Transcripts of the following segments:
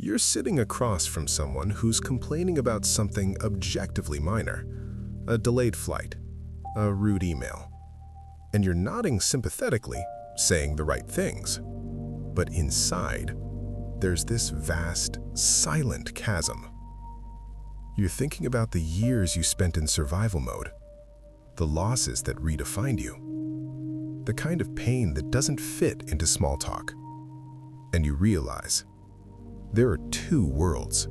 You're sitting across from someone who's complaining about something objectively minor, a delayed flight, a rude email, and you're nodding sympathetically, saying the right things. But inside, there's this vast, silent chasm. You're thinking about the years you spent in survival mode, the losses that redefined you, the kind of pain that doesn't fit into small talk. And you realize there are two worlds.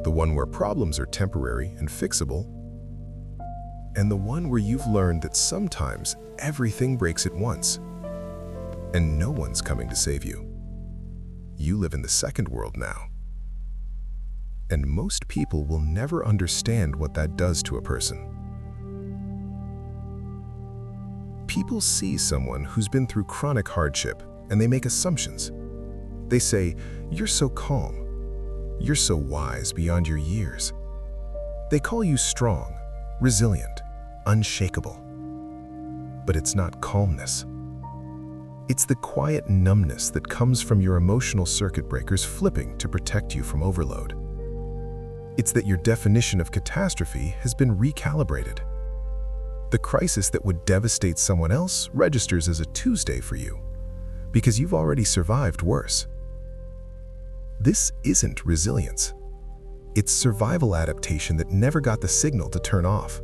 The one where problems are temporary and fixable, and the one where you've learned that sometimes everything breaks at once, and no one's coming to save you. You live in the second world now. And most people will never understand what that does to a person. People see someone who's been through chronic hardship, and they make assumptions. They say, "You're so calm. You're so wise beyond your years." They call you strong, resilient, unshakable. But it's not calmness. It's the quiet numbness that comes from your emotional circuit breakers flipping to protect you from overload. It's that your definition of catastrophe has been recalibrated. The crisis that would devastate someone else registers as a Tuesday for you, because you've already survived worse. This isn't resilience. It's survival adaptation that never got the signal to turn off.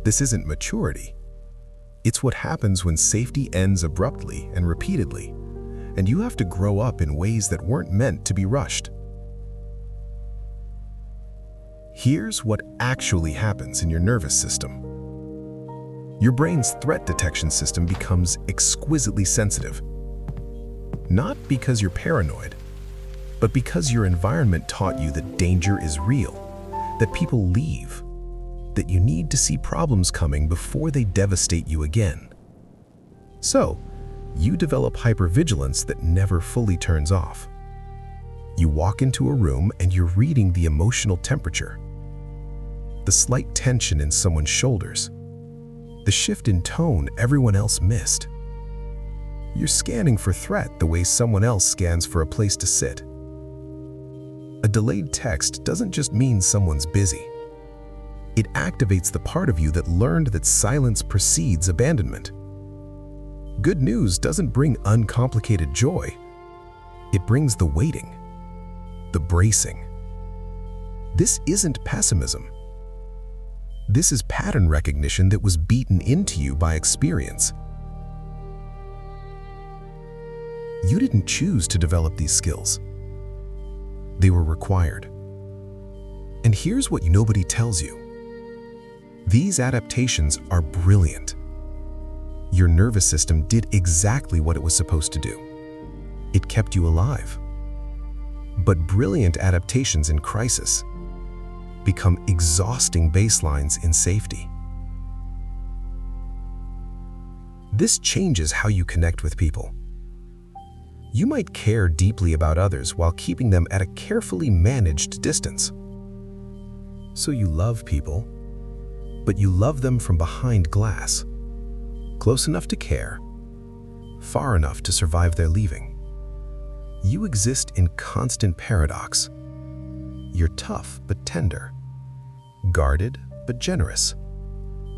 This isn't maturity. It's what happens when safety ends abruptly and repeatedly, and you have to grow up in ways that weren't meant to be rushed. Here's what actually happens in your nervous system. Your brain's threat detection system becomes exquisitely sensitive. Not because you're paranoid, but because your environment taught you that danger is real, that people leave, that you need to see problems coming before they devastate you again. So, you develop hypervigilance that never fully turns off. You walk into a room and you're reading the emotional temperature, the slight tension in someone's shoulders, the shift in tone everyone else missed. You're scanning for threat the way someone else scans for a place to sit. A delayed text doesn't just mean someone's busy. It activates the part of you that learned that silence precedes abandonment. Good news doesn't bring uncomplicated joy. It brings the waiting, the bracing. This isn't pessimism. This is pattern recognition that was beaten into you by experience. You didn't choose to develop these skills. They were required. And here's what nobody tells you. These adaptations are brilliant. Your nervous system did exactly what it was supposed to do. It kept you alive. But brilliant adaptations in crisis become exhausting baselines in safety. This changes how you connect with people. You might care deeply about others while keeping them at a carefully managed distance. So you love people, but you love them from behind glass, close enough to care, far enough to survive their leaving. You exist in constant paradox. You're tough but tender, guarded but generous.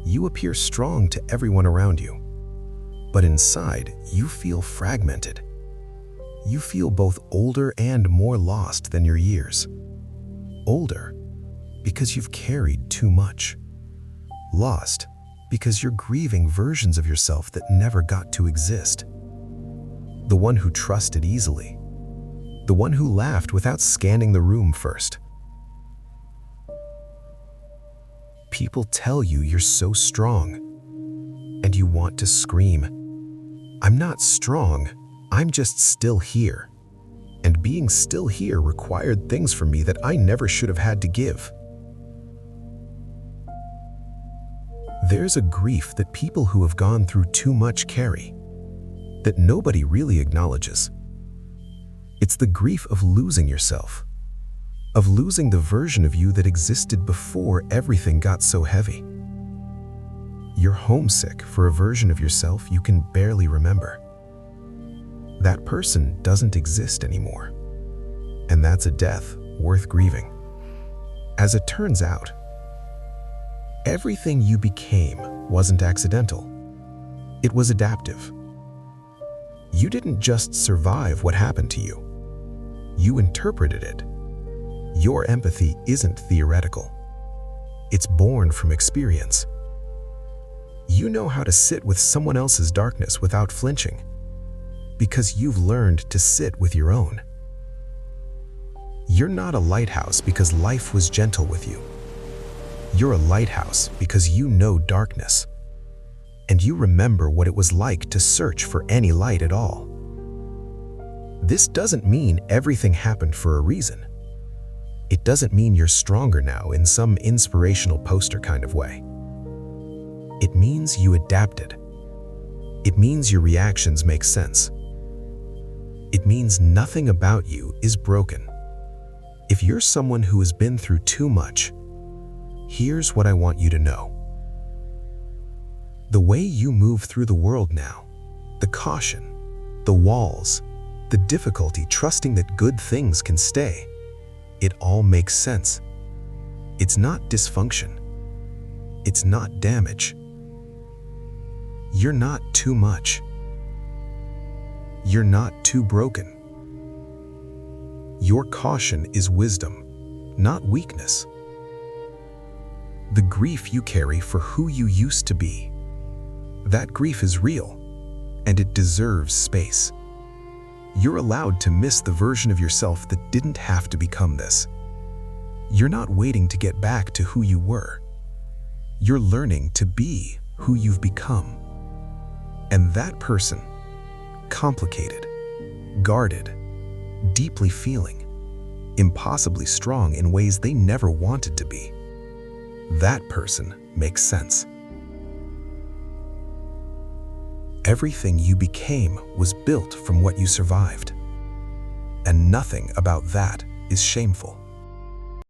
You appear strong to everyone around you, but inside you feel fragmented. You feel both older and more lost than your years. Older because you've carried too much. Lost because you're grieving versions of yourself that never got to exist. The one who trusted easily. The one who laughed without scanning the room first. People tell you you're so strong, and you want to scream, "I'm not strong, I'm just still here." And being still here required things from me that I never should have had to give. There's a grief that people who have gone through too much carry, that nobody really acknowledges. It's the grief of losing yourself, of losing the version of you that existed before everything got so heavy. You're homesick for a version of yourself you can barely remember. That person doesn't exist anymore. And that's a death worth grieving. As it turns out, everything you became wasn't accidental. It was adaptive. You didn't just survive what happened to you. You interpreted it. Your empathy isn't theoretical. It's born from experience. You know how to sit with someone else's darkness without flinching, because you've learned to sit with your own. You're not a lighthouse because life was gentle with you. You're a lighthouse because you know darkness, and you remember what it was like to search for any light at all. This doesn't mean everything happened for a reason. It doesn't mean you're stronger now in some inspirational poster kind of way. It means you adapted. It means your reactions make sense. It means nothing about you is broken. If you're someone who has been through too much, here's what I want you to know. The way you move through the world now, the caution, the walls, the difficulty trusting that good things can stay, it all makes sense. It's not dysfunction. It's not damage. You're not too much. You're not too broken. Your caution is wisdom, not weakness. The grief you carry for who you used to be, that grief is real, and it deserves space. You're allowed to miss the version of yourself that didn't have to become this. You're not waiting to get back to who you were. You're learning to be who you've become. And that person, complicated, guarded, deeply feeling, impossibly strong in ways they never wanted to be, that person makes sense. Everything you became was built from what you survived, and nothing about that is shameful.